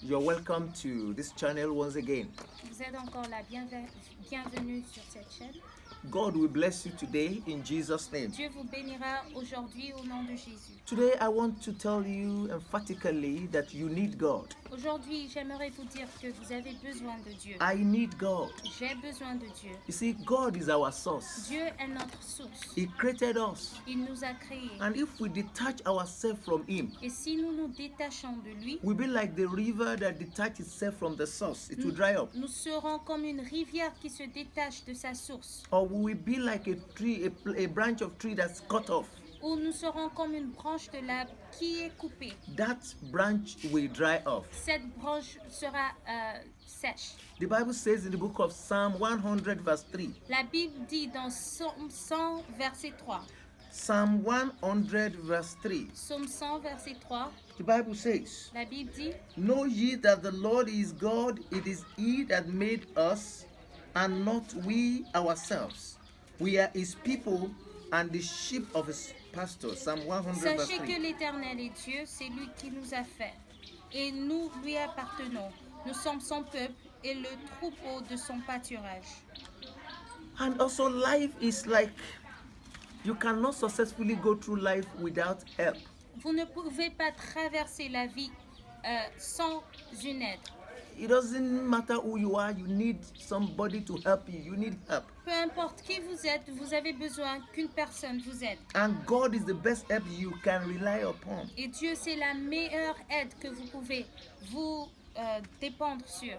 You're welcome to this channel once again. Vous êtes encore la bienvenue sur cette chaîne. God will bless you today in Jesus' name. Dieu vous bénira aujourd'hui au nom de Jésus. Today I want to tell you emphatically that you need God. Aujourd'hui, j'aimerais vous dire que vous avez besoin de Dieu. I need God. J'ai besoin de Dieu. You see, God is our source. Dieu est notre source. He created us. Il nous a créés. And if we detach ourselves from Him, Et si nous nous détachons de lui, we'll be like the river that detaches itself from the source. It will dry up. nous serons comme une rivière qui se détache de sa source. Or we will be like a tree, a branch of tree that's cut off. Ou nous serons comme une branche de l'arbre qui est coupée. That branch will dry off. Cette branche sera sèche. The Bible says in the book of Psalm 100 verse 3. La Bible dit dans Psaume 100 verset 3. Psalm 100 verse 3. Psaume 100 verset 3. The Bible says, La Bible dit: know ye that the Lord is God, it is He that made us, and not we ourselves. We are His people and the sheep of His pasture. Psalm 100 verse Sachez 3. que l'Éternel est Dieu, c'est lui qui nous a fait, et nous lui appartenons. Nous sommes son peuple et le troupeau de son pâturage. And also life is like, you cannot successfully go through life without help. Vous ne pouvez pas traverser la vie sans une aide. It doesn't matter who you are, you need somebody to help you. You need help. Peu importe qui vous êtes, vous avez besoin qu'une personne vous aide. And God is the best help you can rely upon. Et Dieu, c'est la meilleure aide que vous pouvez vous dépendre sur.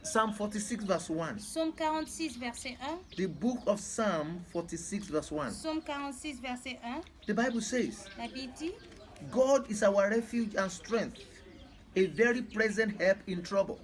Psalm 46 verse 1. Psaume 46, verset 1. The book of Psalm 46 verse 1. Psaume 46, verset 1. The Bible says, La Bible dit: God is our refuge and strength, a very present help in trouble.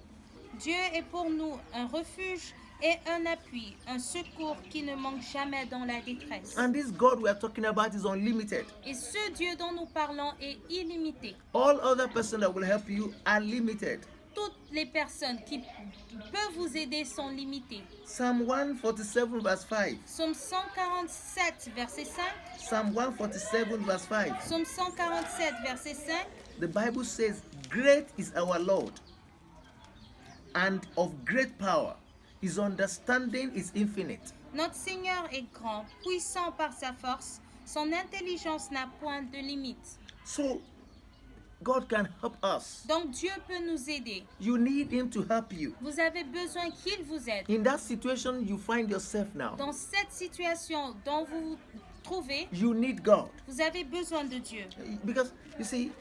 Dieu est pour nous un refuge et un appui, un secours qui ne manque jamais dans la détresse. And this God we are talking about is unlimited. Et ce Dieu dont nous parlons est illimité. All other persons that will help you are limited. Toutes les personnes qui peuvent vous aider sont limitées. Psalm 147 verse 5. Psaume 147, verset 5. Psalm 147 verse 5. Psaume 147, verset 5. The Bible says, great is our Lord, and of great power. His understanding is infinite. Notre Seigneur est grand, puissant par sa force. Son intelligence n'a point de limite. So, God can help us. Donc Dieu peut nous aider. You need Him to help you. Vous avez besoin qu'il vous aide. In that situation you find yourself now, Dans cette situation dont vous vous trouvez, you need God. vous avez besoin de Dieu. Because, you see,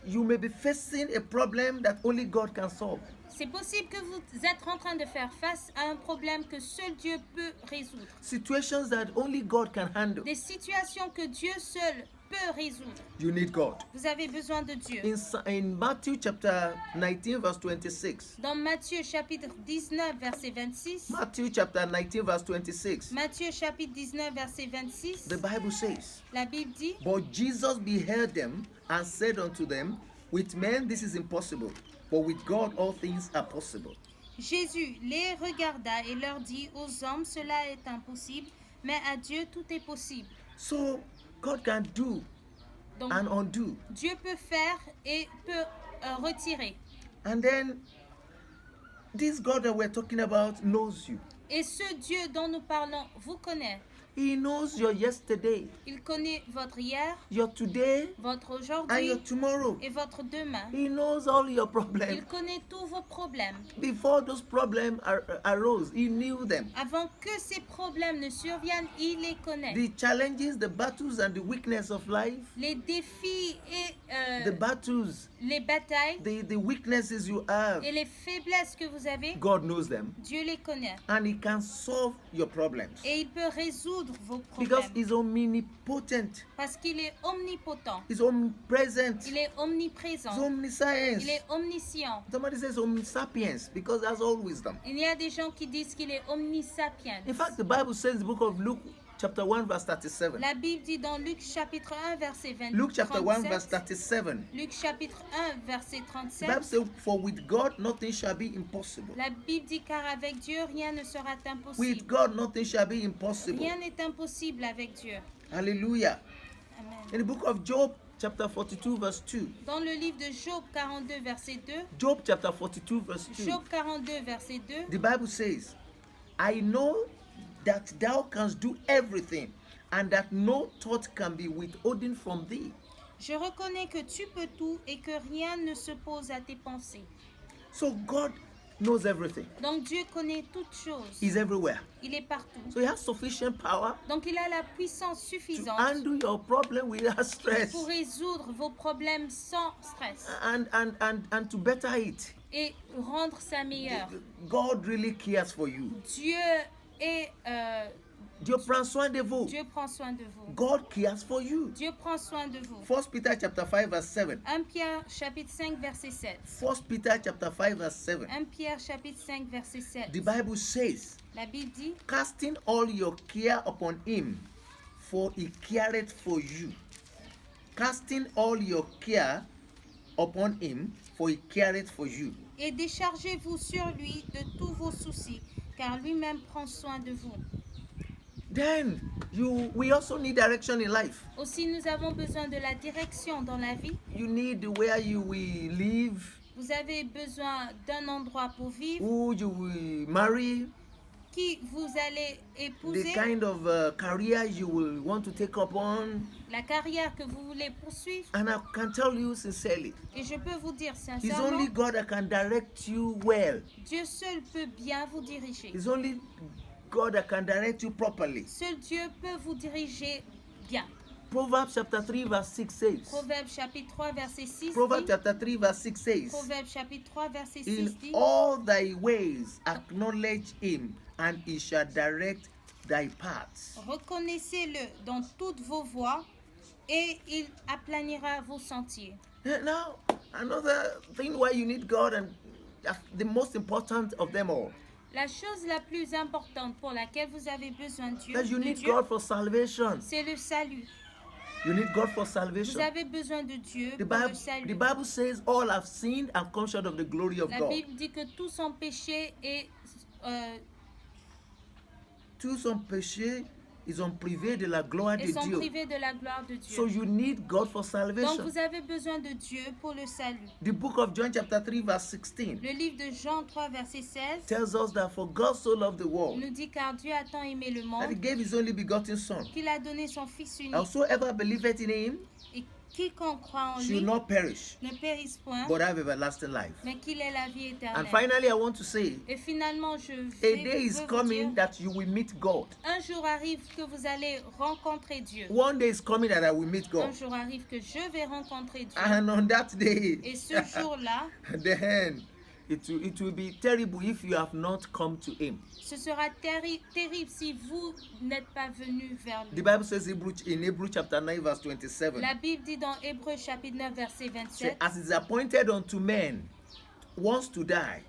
you may be facing a problem that only God can solve. C'est possible que vous êtes en train de faire face à un problème que seul Dieu peut résoudre. Situations that only God can handle. Des situations que Dieu seul peut résoudre. You need God. Vous avez besoin de Dieu. In Matthew chapter 19 verse 26. Dans Matthieu chapitre 19 verset 26. Matthew chapter 19 verse 26. Matthieu chapitre 19 verset 26. The Bible says, La Bible dit: but Jesus beheld them and said unto them, with men this is impossible, but with God all things are possible. Jésus les regarda et leur dit: aux hommes cela est impossible, mais à Dieu tout est possible. So God can do Donc and undo. Dieu peut faire et peut retirer. And then this God that we're talking about knows you. Et ce Dieu dont nous parlons vous connaît. He knows your yesterday, Il connaît votre hier, your today, votre and aujourd'hui your tomorrow. et votre demain. He knows all your Il problems. connaît tous vos problèmes. Before those problems arose, He knew them. Avant que ces problèmes ne surviennent, il les connaît. The challenges, the battles, and the weakness of life, Les défis et the battles, les batailles the weaknesses you have, et les faiblesses que vous avez, God knows them. Dieu les connaît. And He can solve your problems. Et il peut résoudre vos Because problèmes. He's omnipotent. Parce qu'il est omnipotent. He's omnipresent. Il est He's omniprésent. omniscience. Il est omniscient. Somebody says omnisapience because that's all wisdom. Il y a des gens qui disent qu'il est omnisapient. In fact, the Bible says in the book of Luke, chapter 1, verse 37. La Bible dit dans Luc chapitre 1 verset 27. Luke chapter 1, verse 37. Luc chapitre 1 verset The 37. Bible says, for with God nothing shall be impossible. La Bible dit: car avec Dieu rien ne sera With impossible. God nothing shall be impossible. Rien n'est impossible avec Dieu. Hallelujah. Amen. In the book of Job, chapter 42 verse 2. Dans le livre de Job 42, verset 2, Job chapter 42 verse 2. Job 42, verset 2, The Bible says, I know that thou canst do everything, and that no thought can be withholden from thee. je reconnais que tu peux tout et que rien ne se pose à tes pensées. So God knows everything. Donc Dieu connaît toutes choses. He's everywhere. Il est partout. So he has sufficient power Donc il a la puissance to suffisante handle your problem without stress pour résoudre vos problèmes sans stress and to better it. et rendre ça meilleur. God really cares for you. Dieu est, Dieu prend soin de vous. Dieu prend soin de vous. God cares for you. Dieu prend soin de vous. 1 Peter chapter 5 verse 7. 1 Pierre chapitre 5 verset 7. 1 Peter chapter 5 verse 7. 1 Pierre chapitre 5 verset 7. The Bible says, La Bible dit, casting all your care upon him, for he careth for you. Casting all your care upon him, for he careth for you. et déchargez-vous sur lui de tous vos soucis, car lui-même prend soin de vous. Then we also need direction in life. Aussi, nous avons besoin de la direction dans la vie. You need where you will live, Vous avez besoin d'un endroit pour vivre, who you will marry, qui vous allez the épouser, kind of career you will want to take up on. la carrière que vous voulez poursuivre. And I can tell you sincerely, Et je peux vous dire it's sincèrement, only God that can direct you well. Dieu seul peut bien vous diriger. It's only God that can direct you properly. Seul Dieu peut vous diriger bien. Proverbs chapter 3 verse 6 says, Proverbe chapitre 3 verset 6 Proverbs dit, chapter 3 verse 6 says, Proverbe chapitre 3 verset 6 in dit, all thy ways acknowledge him, and he shall direct thy paths. reconnaissez-le dans toutes vos voies et il aplanira vos sentiers. Now, another thing why you need God, and the most important of them all, La chose la plus importante pour laquelle vous avez besoin de Dieu, that you de need Dieu, God for salvation. c'est le salut. You need God for Vous salvation. avez besoin de Dieu The pour le Bible, salut. the Bible says all have sinned and come short of the glory of La God. Bible dit que tous ont péché et Tous sont péchés, ils ont privé de la gloire de ils sont Dieu. privés de la gloire de Dieu. So you need God for Donc salvation. vous avez besoin de Dieu pour le salut. The book of John chapter 3 verse 16 Le livre de Jean 3 verset 16 tells us that for God so loved the world nous dit car Dieu a tant aimé le that he monde gave his only begotten son. qu'il a donné son Fils unique. Whosoever believeth in him Et quiconque croit en should lui not perish, ne périsse point, but have everlasting life. mais qu'il ait la vie And éternelle. finally, I want to say, Et finalement, je a day is veux vous coming dire, that you will meet God. un jour arrive que vous allez rencontrer Dieu. One day is coming that I will meet Un God. jour arrive que je vais rencontrer Dieu. And on that day, Et ce jour-là, then it will be terrible if you have not come to him. ce sera terrible si vous n'êtes pas venu vers The lui. Bible says in Hebrews chapter 9 verse 27, La Bible dit dans Hébreux chapitre 9 verset say, 27, as it is appointed unto men once to die,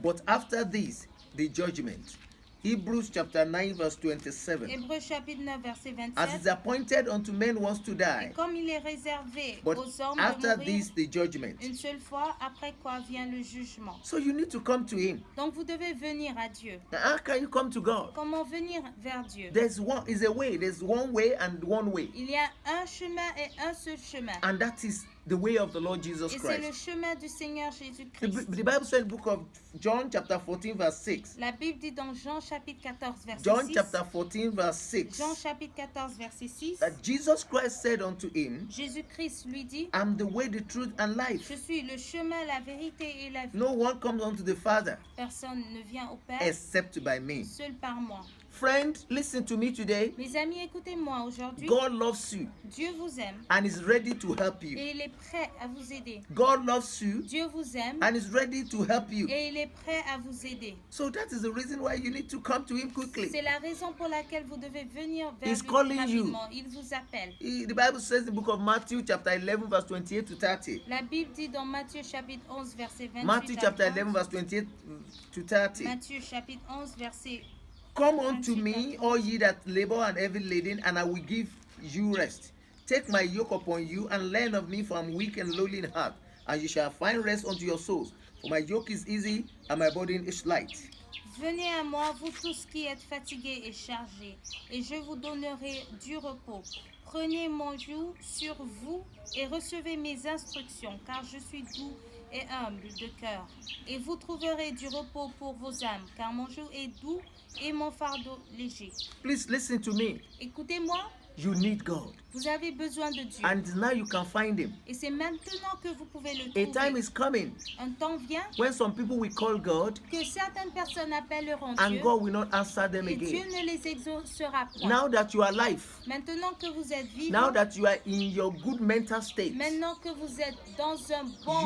but after this the judgment. Hebrews chapter 9 verse 27. Hébreux chapitre 9 verset As it is 27, appointed unto men once to die, comme il est réservé but aux hommes de after mourir this the judgment. une seule fois, après quoi vient le jugement. So you need to come to him. Donc vous devez venir à Dieu. Now, how can you come to God? Comment venir vers Dieu? There's a way. There's one way and one way. Il y a un chemin et un seul chemin. And that is the way of the Lord Jesus Et c'est le Christ. chemin du Seigneur The Jésus-Christ. Bible says in the book of John chapter 14 verse 6. La Bible dit dans Jean chapitre 14 verset John 6. chapter 14 verse 6. Jean chapitre 14 verset 6. That Jesus Christ said unto him, Jésus-Christ lui dit, I'm the way, the truth, and je life. suis le chemin, la vérité et la vie. No one comes unto the Father Personne ne vient au Père except by me. seul par moi. Friend, listen to me today. Mes amis, écoutez-moi aujourd'hui. God loves you Dieu vous aime and is ready to help you. et il est prêt à vous aider. God loves you Dieu vous aime and is ready to help you. et il est prêt à vous aider. So that is the reason why you need to come to him quickly. C'est la raison pour laquelle vous devez venir vers He's lui calling you. rapidement. Il vous appelle. The Bible says in the book of Matthew chapter 11 verse 28 to 30. La Bible dit dans Matthieu chapitre 11 verset 28 Matthew à chapter 30. 11 verse 28 to 30. Matthieu chapitre 11 verset Come unto me, all ye that labor and heavy laden, and I will give you rest. Take my yoke upon you, and learn of me, for I am weak and lowly in heart, and you shall find rest unto your souls. For my yoke is easy, and my burden is light. Venez à moi, vous tous qui êtes fatigués et chargés, et je vous donnerai du repos. Prenez mon joug sur vous et recevez mes instructions, car je suis doux et humble de cœur. Et vous trouverez du repos pour vos âmes, car mon joug est doux et mon fardeau léger. Please listen to me. Écoutez-moi, You need God. vous avez besoin de Dieu. And now you can find Him. Et c'est maintenant que vous pouvez le A time trouver. is coming Un temps vient when some people will call God que certaines personnes appelleront and Dieu God will not answer them et Dieu again. ne les exaucera point. Now that you are alive, Maintenant que vous êtes now vivant, that you are in your good mental state, maintenant que vous êtes dans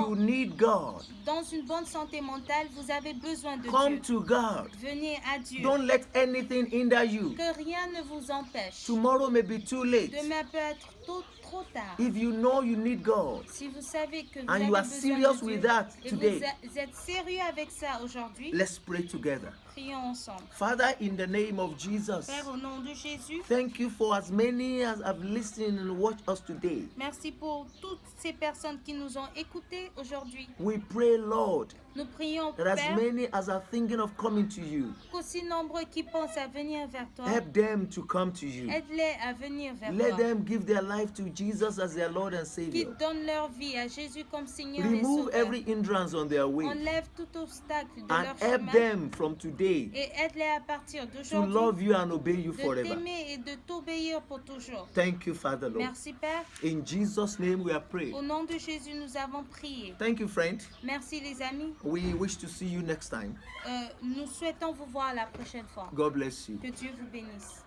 you need God. dans une bonne santé mentale, vous avez besoin de Come Dieu. to God. Venez à Dieu. Don't let anything hinder you. Que rien ne vous empêche. Tomorrow may be too late. Demain peut être trop tard. If you know you need God Si vous savez que vous and avez you are besoin serious de with Dieu that et today, vous êtes sérieux avec ça aujourd'hui, let's pray together. prions ensemble. Father, in the name of Jesus, Père, au nom de Jésus, thank you for as many as have listened and watched us today. merci pour toutes ces personnes qui nous ont écoutés aujourd'hui. We pray, Lord, Nous prions, that as Père, many as are thinking of coming to you, qu'aussi nombreux qui pensent à venir vers toi, help them to come to you. aide-les à venir vers Let toi. them give their life to Jesus as their Lord and Qui Savior. donnent leur vie à Jésus comme Seigneur et Remove Sauveur. every hindrance on their way Enlève tout obstacle de and leur help chemin them from today et aide-les à partir to d'aujourd'hui love you and obey you de forever. t'aimer et de t'obéir pour toujours. Thank you, Father, Lord. Merci Père. In Jesus' name we are praying. Au nom de Jésus, nous avons prié. Thank you, friend. Merci les amis. We wish to see you next time. Nous souhaitons vous voir la prochaine fois. God bless you. Que Dieu vous bénisse.